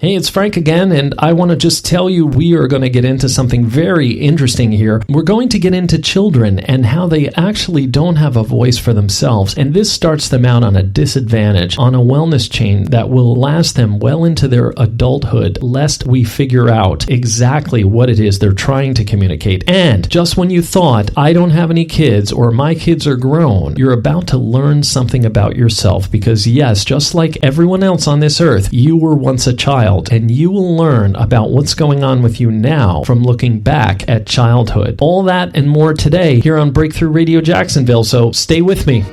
Hey, it's Frank again, and I want to just tell you we are going to get into something very interesting here. We're going to get into children and how they actually don't have a voice for themselves, and this starts them out on a disadvantage, on a wellness chain that will last them well into their adulthood, lest we figure out exactly what it is they're trying to communicate. And just when you thought, I don't have any kids, or my kids are grown, you're about to learn something about yourself, because yes, just like everyone else on this earth, you were once a child. And you will learn about what's going on with you now from looking back at childhood. All that and more today here on Breakthrough Radio Jacksonville, so stay with me.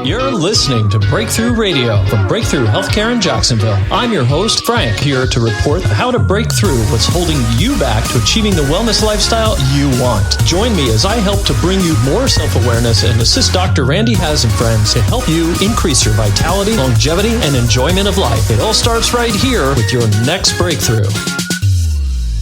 You're listening to Breakthrough Radio from Breakthrough Healthcare in Jacksonville. I'm your host, Frank, here to report how to break through what's holding you back to achieving the wellness lifestyle you want. Join me as I help to bring you more self-awareness and assist Dr. Randy Haas and friends to help you increase your vitality, longevity, and enjoyment of life. It all starts right here with your next breakthrough.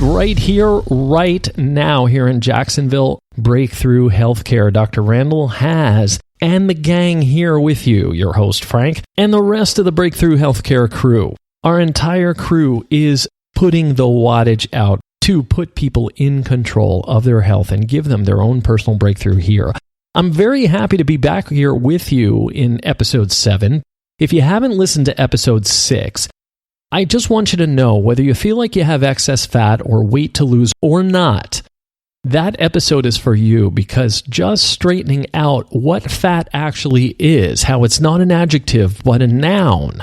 Right here, right now, here in Jacksonville, Breakthrough Healthcare. Dr. Randall Haas and the gang here with you, your host Frank, and the rest of the Breakthrough Healthcare crew. Our entire crew is putting the wattage out to put people in control of their health and give them their own personal breakthrough here. I'm very happy to be back here with you in episode 7. If you haven't listened to episode 6, I just want you to know whether you feel like you have excess fat or weight to lose or not, that episode is for you, because just straightening out what fat actually is, how it's not an adjective but a noun,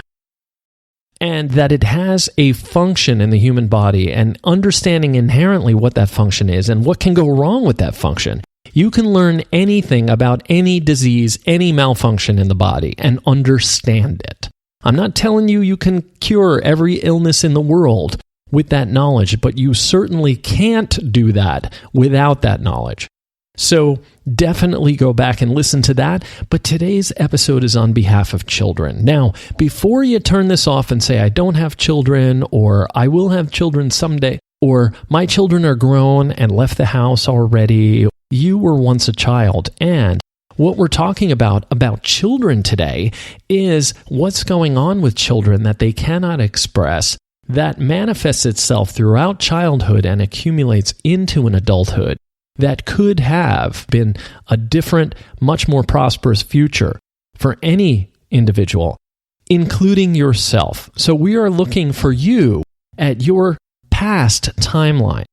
and that it has a function in the human body, and understanding inherently what that function is and what can go wrong with that function. You can learn anything about any disease, any malfunction in the body, and understand it. I'm not telling you you can cure every illness in the world with that knowledge, but you certainly can't do that without that knowledge. So definitely go back and listen to that. But today's episode is on behalf of children. Now, before you turn this off and say, I don't have children, or I will have children someday, or my children are grown and left the house already, you were once a child. And what we're talking about children today is what's going on with children that they cannot express, that manifests itself throughout childhood and accumulates into an adulthood that could have been a different, much more prosperous future for any individual, including yourself. So we are looking for you at your past timeline,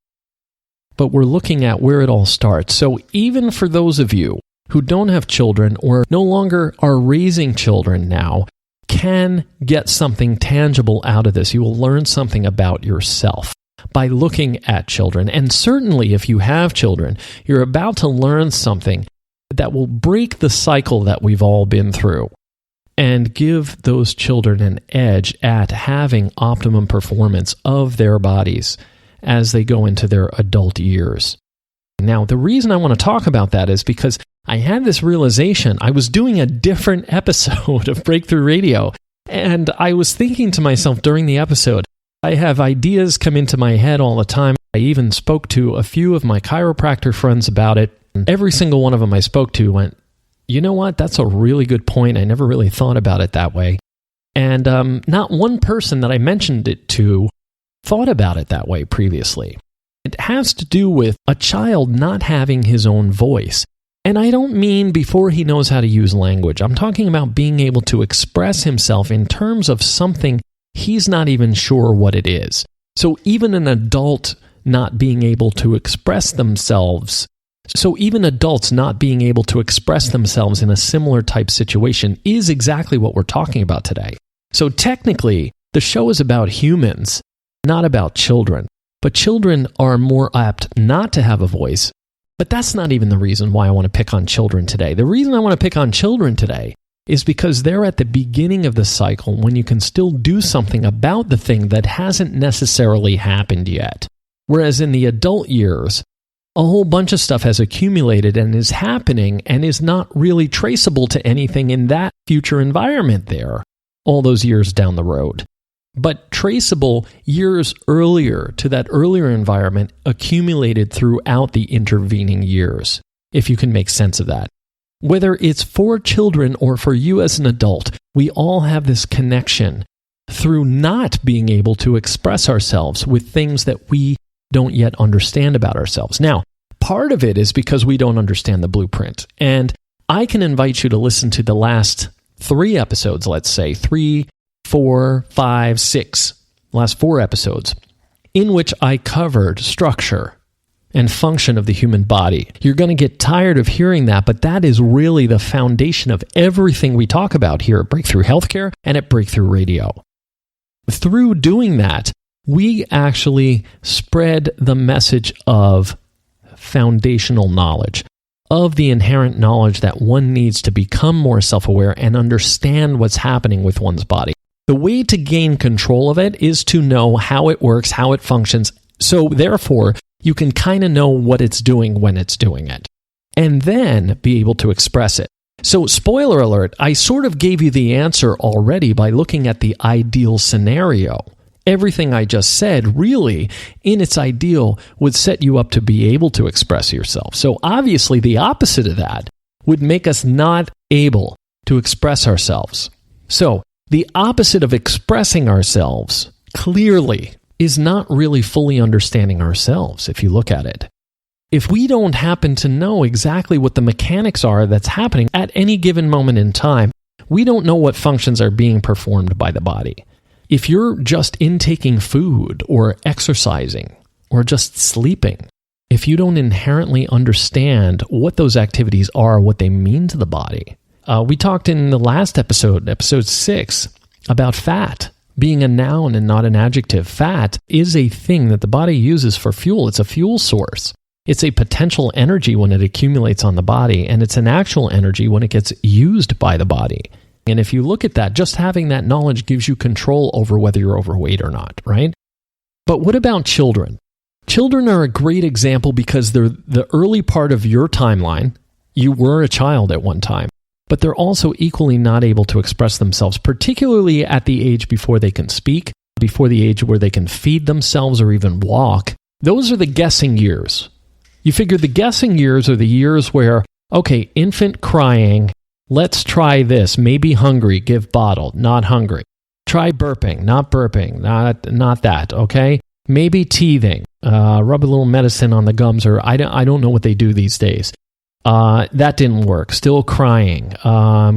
but we're looking at where it all starts. So even for those of you who don't have children or no longer are raising children now, can get something tangible out of this. You will learn something about yourself by looking at children. And certainly if you have children, you're about to learn something that will break the cycle that we've all been through and give those children an edge at having optimum performance of their bodies as they go into their adult years. Now, the reason I want to talk about that is because I had this realization. I was doing a different episode of Breakthrough Radio, and I was thinking to myself during the episode, I have ideas come into my head all the time. I even spoke to a few of my chiropractor friends about it. Every single one of them I spoke to went, you know what, that's a really good point. I never really thought about it that way. And not one person that I mentioned it to thought about it that way previously. It has to do with a child not having his own voice. And I don't mean before he knows how to use language. I'm talking about being able to express himself in terms of something he's not even sure what it is. So even an adult not being able to express themselves, even adults not being able to express themselves in a similar type situation is exactly what we're talking about today. So technically, the show is about humans, not about children. But children are more apt not to have a voice. But that's not even the reason why I want to pick on children today. The reason I want to pick on children today is because they're at the beginning of the cycle when you can still do something about the thing that hasn't necessarily happened yet. Whereas in the adult years, a whole bunch of stuff has accumulated and is happening and is not really traceable to anything in that future environment there, all those years down the road. But traceable years earlier to that earlier environment accumulated throughout the intervening years, if you can make sense of that. Whether it's for children or for you as an adult, we all have this connection through not being able to express ourselves with things that we don't yet understand about ourselves. Now, part of it is because we don't understand the blueprint. And I can invite you to listen to the last 3 episodes, let's say 3, 4, 5, 6, last 4 episodes, in which I covered structure and function of the human body. You're going to get tired of hearing that, but that is really the foundation of everything we talk about here at Breakthrough Healthcare and at Breakthrough Radio. Through doing that, we actually spread the message of foundational knowledge, of the inherent knowledge that one needs to become more self-aware and understand what's happening with one's body. The way to gain control of it is to know how it works, how it functions, so therefore you can kind of know what it's doing when it's doing it, and then be able to express it. So, spoiler alert, I sort of gave you the answer already by looking at the ideal scenario. Everything I just said, really, in its ideal, would set you up to be able to express yourself. So obviously, the opposite of that would make us not able to express ourselves. So the opposite of expressing ourselves, clearly, is not really fully understanding ourselves, if you look at it. If we don't happen to know exactly what the mechanics are that's happening at any given moment in time, we don't know what functions are being performed by the body. If you're just intaking food or exercising or just sleeping, if you don't inherently understand what those activities are, what they mean to the body. We talked in the last episode, episode 6, about fat being a noun and not an adjective. Fat is a thing that the body uses for fuel. It's a fuel source. It's a potential energy when it accumulates on the body, and it's an actual energy when it gets used by the body. And if you look at that, just having that knowledge gives you control over whether you're overweight or not, right? But what about children? Children are a great example because they're the early part of your timeline. You were a child at one time, but they're also equally not able to express themselves, particularly at the age before they can speak, before the age where they can feed themselves or even walk. Those are the guessing years. You figure the guessing years are the years where, okay, infant crying, let's try this, maybe hungry, give bottle, not hungry. Try burping, not that, okay? Maybe teething, rub a little medicine on the gums, or I don't know what they do these days. That didn't work, still crying,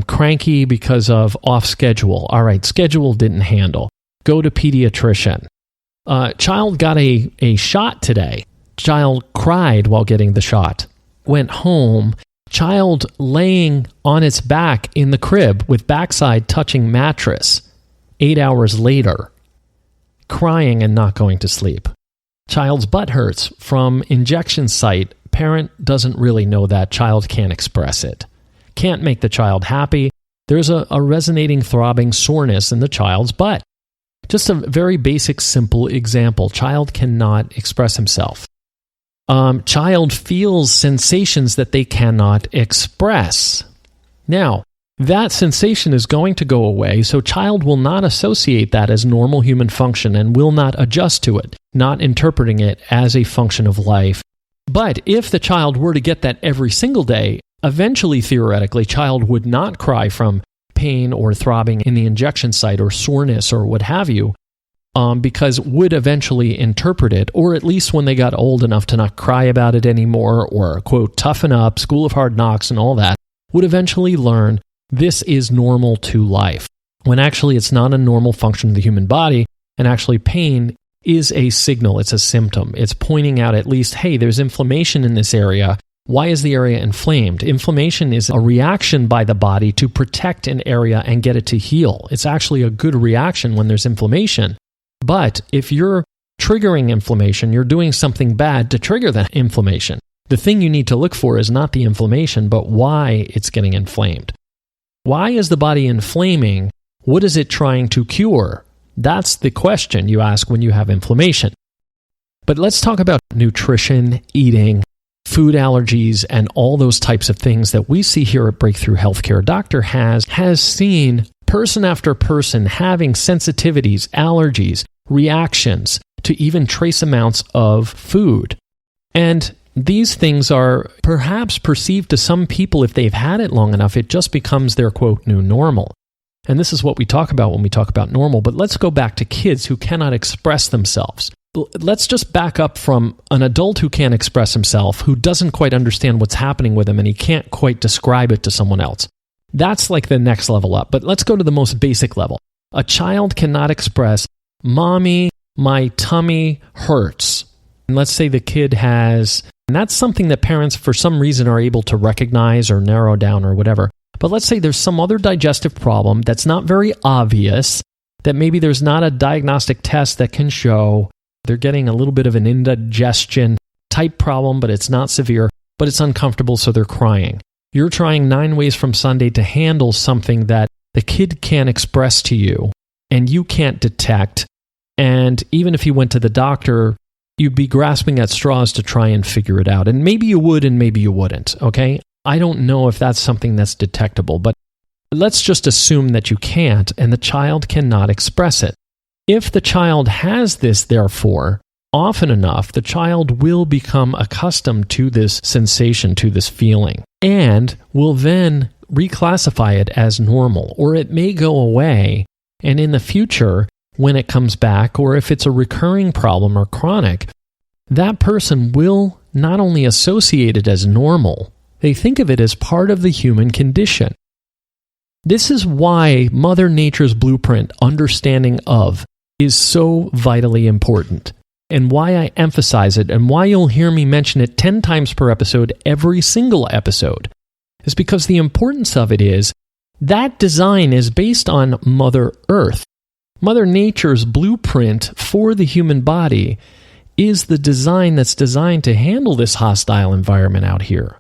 cranky because of off schedule. All right, schedule didn't handle. Go to pediatrician. Child got a shot today. Child cried while getting the shot. Went home. Child laying on its back in the crib with backside touching mattress. 8 hours later, crying and not going to sleep. Child's butt hurts from injection site. Parent doesn't really know that. Child can't express it. Can't make the child happy. There's a resonating, throbbing soreness in the child's butt. Just a very basic, simple example. Child cannot express himself. Child feels sensations that they cannot express. Now, that sensation is going to go away, so child will not associate that as normal human function and will not adjust to it, not interpreting it as a function of life. But if the child were to get that every single day, eventually, theoretically, child would not cry from pain or throbbing in the injection site or soreness or what have you, because would eventually interpret it, or at least when they got old enough to not cry about it anymore or, quote, toughen up, school of hard knocks and all that, would eventually learn this is normal to life, when actually it's not a normal function of the human body, and actually pain is a signal, it's a symptom. It's pointing out at least, hey, there's inflammation in this area. Why is the area inflamed? Inflammation is a reaction by the body to protect an area and get it to heal. It's actually a good reaction when there's inflammation. But if you're triggering inflammation, you're doing something bad to trigger that inflammation. The thing you need to look for is not the inflammation, but why it's getting inflamed. Why is the body inflaming? What is it trying to cure? That's the question you ask when you have inflammation. But let's talk about nutrition, eating, food allergies, and all those types of things that we see here at Breakthrough Healthcare. Dr. has seen person after person having sensitivities, allergies, reactions to even trace amounts of food. And these things are perhaps perceived to some people, if they've had it long enough, it just becomes their, quote, new normal. And this is what we talk about when we talk about normal. But let's go back to kids who cannot express themselves. Let's just back up from an adult who can't express himself, who doesn't quite understand what's happening with him, and he can't quite describe it to someone else. That's like the next level up. But let's go to the most basic level. A child cannot express, "Mommy, my tummy hurts." And let's say the kid has, and that's something that parents for some reason are able to recognize or narrow down or whatever. But let's say there's some other digestive problem that's not very obvious, that maybe there's not a diagnostic test that can show they're getting a little bit of an indigestion type problem, but it's not severe, but it's uncomfortable, so they're crying. You're trying 9 ways from Sunday to handle something that the kid can't express to you and you can't detect. And even if you went to the doctor, you'd be grasping at straws to try and figure it out. And maybe you would and maybe you wouldn't, okay? I don't know if that's something that's detectable, but let's just assume that you can't and the child cannot express it. If the child has this, therefore, often enough, the child will become accustomed to this sensation, to this feeling, and will then reclassify it as normal, or it may go away, and in the future, when it comes back, or if it's a recurring problem or chronic, that person will not only associate it as normal, they think of it as part of the human condition. This is why Mother Nature's blueprint, understanding of, is so vitally important, and why I emphasize it, and why you'll hear me mention it 10 times per episode, every single episode, is because the importance of it is that design is based on Mother Earth. Mother Nature's blueprint for the human body is the design that's designed to handle this hostile environment out here.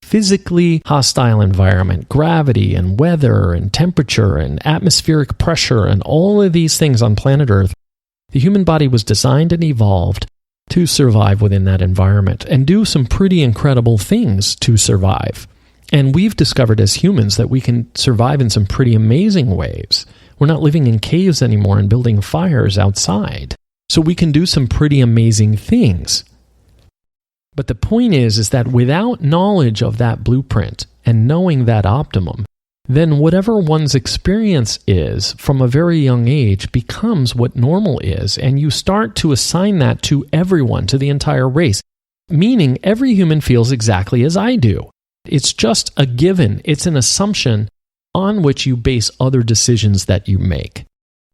Physically hostile environment, gravity and weather and temperature and atmospheric pressure and all of these things on planet Earth, the human body was designed and evolved to survive within that environment and do some pretty incredible things to survive. And we've discovered as humans that we can survive in some pretty amazing ways. We're not living in caves anymore and building fires outside. So we can do some pretty amazing things. But the point is that without knowledge of that blueprint and knowing that optimum, then whatever one's experience is from a very young age becomes what normal is, and you start to assign that to everyone, to the entire race, meaning every human feels exactly as I do. It's just a given. It's an assumption on which you base other decisions that you make.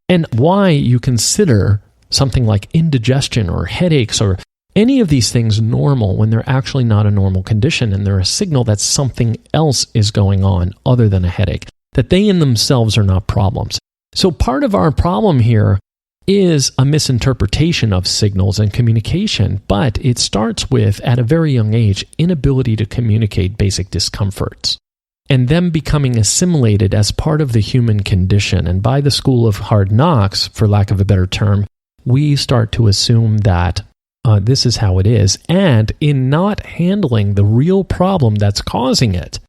And why you consider something like indigestion or headaches or any of these things normal when they're actually not a normal condition, and they're a signal that something else is going on other than a headache, that they in themselves are not problems. So part of our problem here is a misinterpretation of signals and communication, but it starts with, at a very young age, inability to communicate basic discomforts, and them becoming assimilated as part of the human condition. And by the school of hard knocks, for lack of a better term, we start to assume that this is how it is, and in not handling the real problem that's causing it,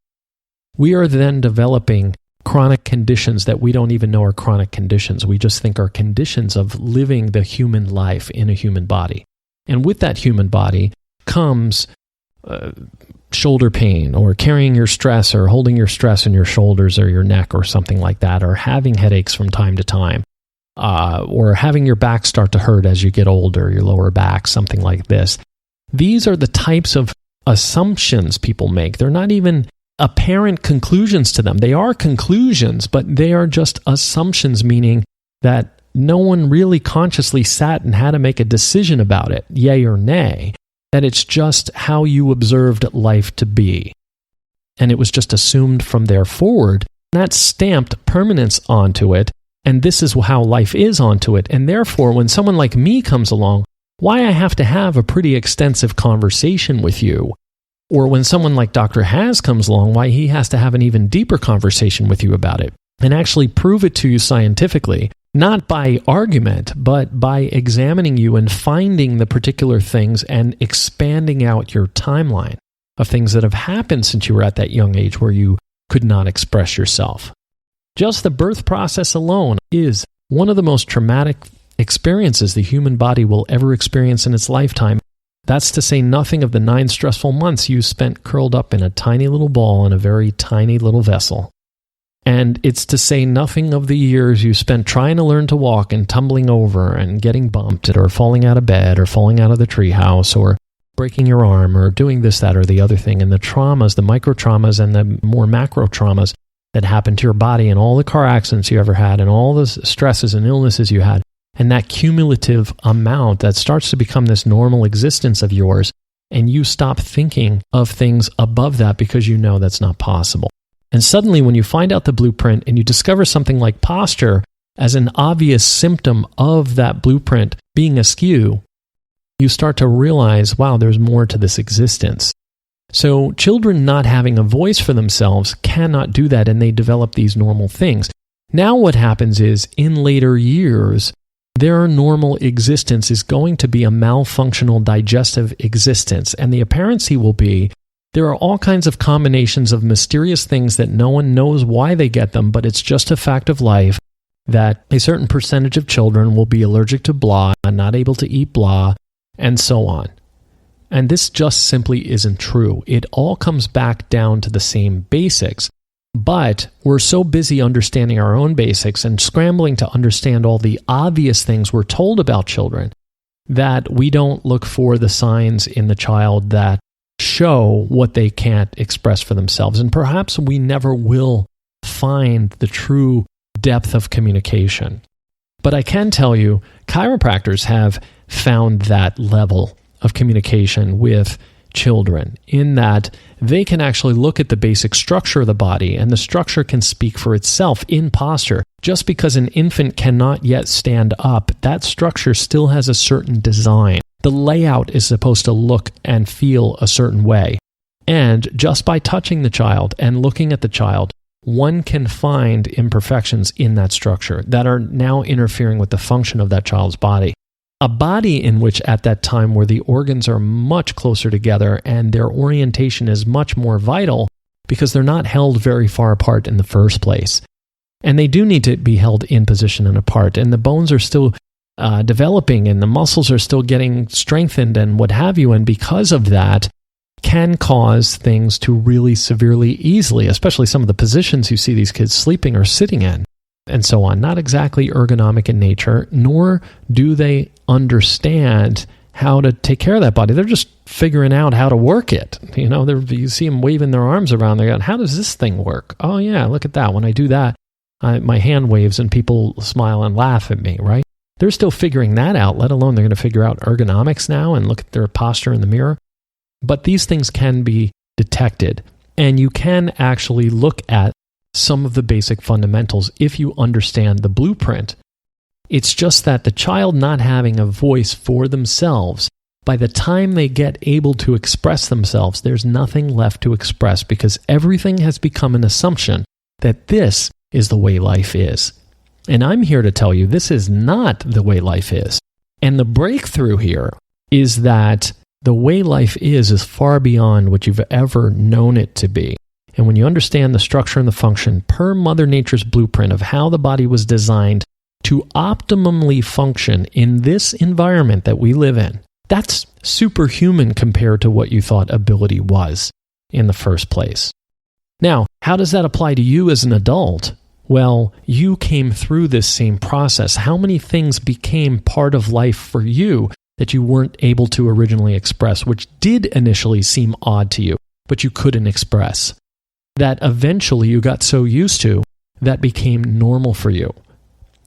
we are then developing chronic conditions that we don't even know are chronic conditions. We just think are conditions of living the human life in a human body. And with that human body comes shoulder pain, or carrying your stress, or holding your stress in your shoulders or your neck or something like that, or having headaches from time to time. Or having your back start to hurt as you get older, your lower back, something like this. These are the types of assumptions people make. They're not even apparent conclusions to them. They are conclusions, but they are just assumptions, meaning that no one really consciously sat and had to make a decision about it, yay or nay, that it's just how you observed life to be. And it was just assumed from there forward. That stamped permanence onto it. And this is how life is onto it. And therefore, when someone like me comes along, why I have to have a pretty extensive conversation with you, or when someone like Dr. Has comes along, why he has to have an even deeper conversation with you about it and actually prove it to you scientifically, not by argument, but by examining you and finding the particular things and expanding out your timeline of things that have happened since you were at that young age where you could not express yourself. Just the birth process alone is one of the most traumatic experiences the human body will ever experience in its lifetime. That's to say nothing of the 9 stressful months you spent curled up in a tiny little ball in a very tiny little vessel. And it's to say nothing of the years you spent trying to learn to walk and tumbling over and getting bumped or falling out of bed or falling out of the treehouse or breaking your arm or doing this, that, or the other thing. And the traumas, the micro traumas and the more macro traumas that happen to your body and all the car accidents you ever had and all the stresses and illnesses you had. And that cumulative amount that starts to become this normal existence of yours. And you stop thinking of things above that because you know that's not possible. And suddenly when you find out the blueprint and you discover something like posture as an obvious symptom of that blueprint being askew, you start to realize, wow, there's more to this existence. So children not having a voice for themselves cannot do that, and they develop these normal things. Now what happens is, in later years, their normal existence is going to be a malfunctional digestive existence, and the apparency will be there are all kinds of combinations of mysterious things that no one knows why they get them, but it's just a fact of life that a certain percentage of children will be allergic to blah, not able to eat blah, and so on. And this just simply isn't true. It all comes back down to the same basics. But we're so busy understanding our own basics and scrambling to understand all the obvious things we're told about children that we don't look for the signs in the child that show what they can't express for themselves. And perhaps we never will find the true depth of communication. But I can tell you, chiropractors have found that level of communication with children in that they can actually look at the basic structure of the body, and the structure can speak for itself in posture. Just because an infant cannot yet stand up, that structure still has a certain design. The layout is supposed to look and feel a certain way. And just by touching the child and looking at the child, one can find imperfections in that structure that are now interfering with the function of that child's body. A body in which at that time where the organs are much closer together and their orientation is much more vital because they're not held very far apart in the first place. And they do need to be held in position and apart. And the bones are still developing and the muscles are still getting strengthened and what have you. And because of that, can cause things to really severely easily, especially some of the positions you see these kids sleeping or sitting in and so on. Not exactly ergonomic in nature, nor do they understand how to take care of that body. They're just figuring out how to work it. You know, you see them waving their arms around. They're going, how does this thing work? Oh yeah, look at that. When I do that, my hand waves and people smile and laugh at me, right? They're still figuring that out, let alone they're going to figure out ergonomics now and look at their posture in the mirror. But these things can be detected, and you can actually look at some of the basic fundamentals if you understand the blueprint. It's just that the child not having a voice for themselves, by the time they get able to express themselves, there's nothing left to express because everything has become an assumption that this is the way life is. And I'm here to tell you this is not the way life is. And the breakthrough here is that the way life is far beyond what you've ever known it to be. And when you understand the structure and the function per Mother Nature's blueprint of how the body was designed to optimally function in this environment that we live in, that's superhuman compared to what you thought ability was in the first place. Now, how does that apply to you as an adult? Well, you came through this same process. How many things became part of life for you that you weren't able to originally express, which did initially seem odd to you, but you couldn't express, that eventually you got so used to that became normal for you?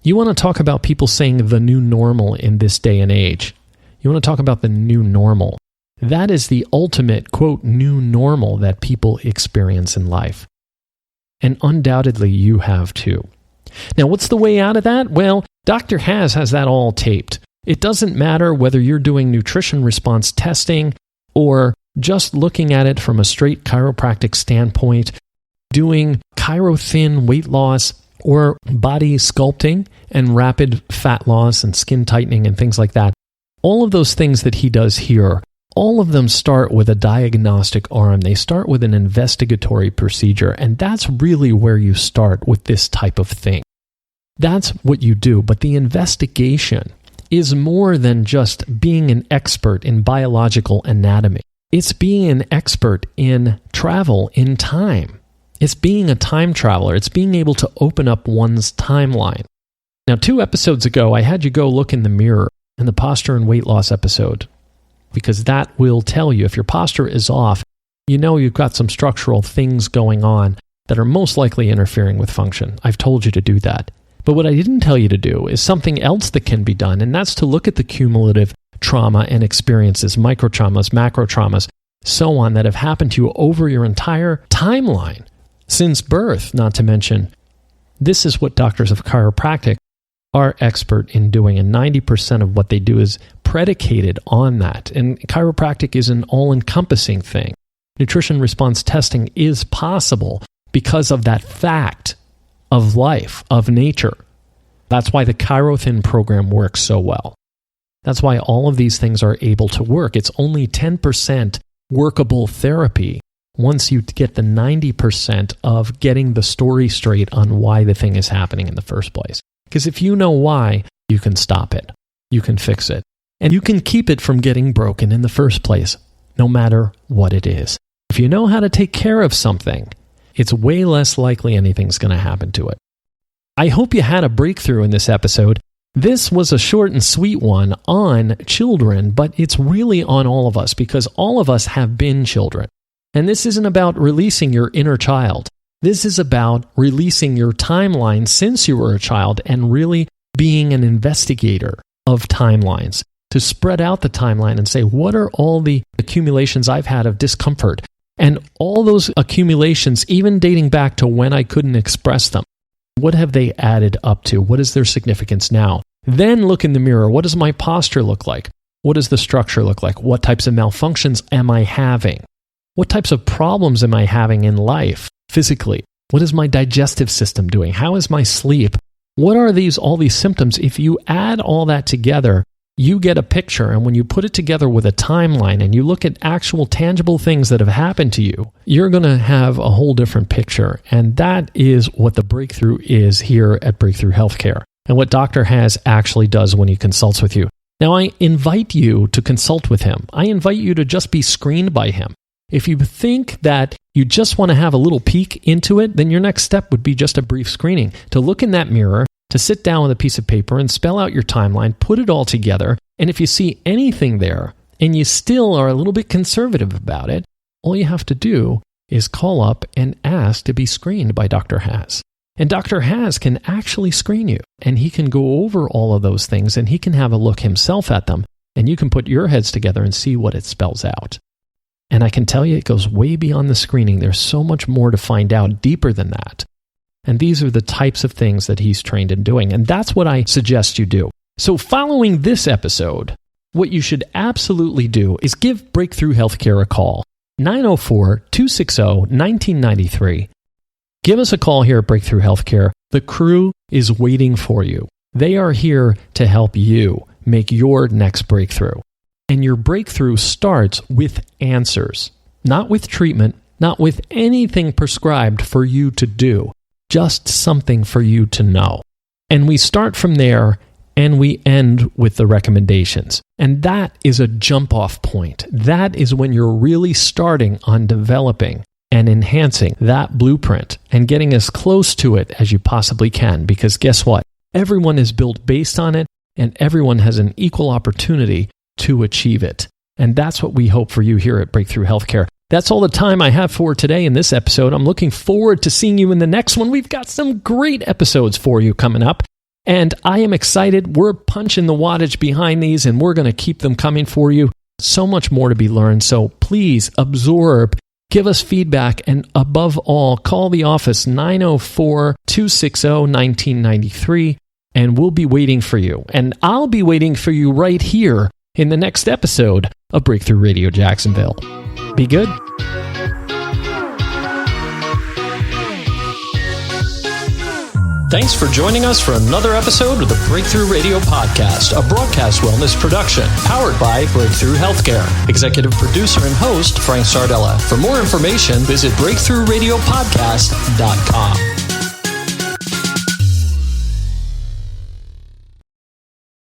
You want to talk about people saying the new normal in this day and age. You want to talk about the new normal. That is the ultimate, quote, new normal that people experience in life. And undoubtedly you have too. Now, what's the way out of that? Well, Dr. has that all taped. It doesn't matter whether you're doing nutrition response testing or just looking at it from a straight chiropractic standpoint, doing chiro-thin weight loss or body sculpting and rapid fat loss and skin tightening and things like that. All of those things that he does here, all of them start with a diagnostic arm. They start with an investigatory procedure, and that's really where you start with this type of thing. That's what you do, but the investigation is more than just being an expert in biological anatomy. It's being an expert in travel in time. It's being a time traveler. It's being able to open up one's timeline. Now, 2 episodes ago, I had you go look in the mirror in the posture and weight loss episode, because that will tell you if your posture is off, you know you've got some structural things going on that are most likely interfering with function. I've told you to do that. But what I didn't tell you to do is something else that can be done, and that's to look at the cumulative trauma and experiences, micro traumas, macro traumas, so on, that have happened to you over your entire timeline since birth, not to mention. This is what doctors of chiropractic are expert in doing, and 90% of what they do is predicated on that. And chiropractic is an all-encompassing thing. Nutrition response testing is possible because of that fact of life, of nature. That's why the ChiroThin program works so well. That's why all of these things are able to work. It's only 10% workable therapy once you get the 90% of getting the story straight on why the thing is happening in the first place. Because if you know why, you can stop it, you can fix it, and you can keep it from getting broken in the first place, no matter what it is. If you know how to take care of something, it's way less likely anything's going to happen to it. I hope you had a breakthrough in this episode. This was a short and sweet one on children, but it's really on all of us, because all of us have been children. And this isn't about releasing your inner child. This is about releasing your timeline since you were a child and really being an investigator of timelines, to spread out the timeline and say, what are all the accumulations I've had of discomfort? And all those accumulations, even dating back to when I couldn't express them, what have they added up to? What is their significance now? Then look in the mirror. What does my posture look like? What does the structure look like? What types of malfunctions am I having? What types of problems am I having in life, physically? What is my digestive system doing? How is my sleep? What are all these symptoms? If you add all that together, you get a picture. And when you put it together with a timeline and you look at actual tangible things that have happened to you, you're going to have a whole different picture. And that is what the breakthrough is here at Breakthrough Healthcare, and what Dr. Has actually does when he consults with you. Now, I invite you to consult with him. I invite you to just be screened by him. If you think that you just want to have a little peek into it, then your next step would be just a brief screening, to look in that mirror, to sit down with a piece of paper and spell out your timeline, put it all together, and if you see anything there and you still are a little bit conservative about it, all you have to do is call up and ask to be screened by Dr. Has. And Dr. Has can actually screen you, and he can go over all of those things, and he can have a look himself at them, and you can put your heads together and see what it spells out. And I can tell you, it goes way beyond the screening. There's so much more to find out deeper than that. And these are the types of things that he's trained in doing. And that's what I suggest you do. So following this episode, what you should absolutely do is give Breakthrough Healthcare a call. 904-260-1993. Give us a call here at Breakthrough Healthcare. The crew is waiting for you. They are here to help you make your next breakthrough. And your breakthrough starts with answers, not with treatment, not with anything prescribed for you to do, just something for you to know. And we start from there and we end with the recommendations. And that is a jump-off point. That is when you're really starting on developing and enhancing that blueprint and getting as close to it as you possibly can. Because guess what? Everyone is built based on it, and everyone has an equal opportunity to achieve it. And that's what we hope for you here at Breakthrough Healthcare. That's all the time I have for today in this episode. I'm looking forward to seeing you in the next one. We've got some great episodes for you coming up, and I am excited. We're punching the wattage behind these, and we're going to keep them coming for you. So much more to be learned. So please absorb, give us feedback, and above all, call the office 904-260-1993, and we'll be waiting for you. And I'll be waiting for you right here in the next episode of Breakthrough Radio Jacksonville. Be good. Thanks for joining us for another episode of the Breakthrough Radio Podcast, a broadcast wellness production powered by Breakthrough Healthcare. Executive producer and host, Frank Sardella. For more information, visit breakthroughradiopodcast.com.